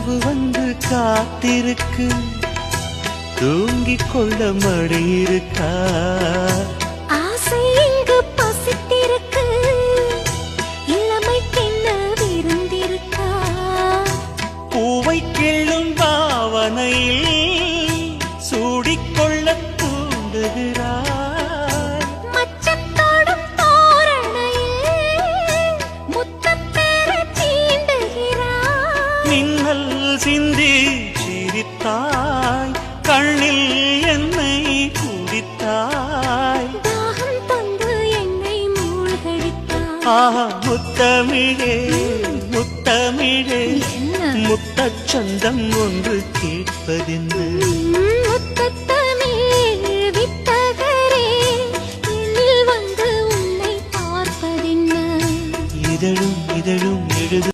கனவு வந்து காத்திருக்கு, தூங்கிக் கொள்ள மடி இருக்கா? ஆசை இங்கு பசித்திருக்கு, இளமைக்கென்ன விருந்திருக்கா? பூவை கிள்ளும் பாவனையில் சூடிக்கொள்ள தூண்டுகிறாய். மச்சத்தோடும் தோரணையில் முத்தம் பெற தீண்டுகிறாய். மின்னல் சிந்தி சிரித்தாய், கண்ணில் என்னை குடித்தாய். தாகம் தந்து என்னை மூழ்கடித்தாய். ஆஹா முத்தமிழே முத்தமிழே, என்ன? முத்தச் சந்தம் ஒன்று கேட்பதென்று. முத்தத்தை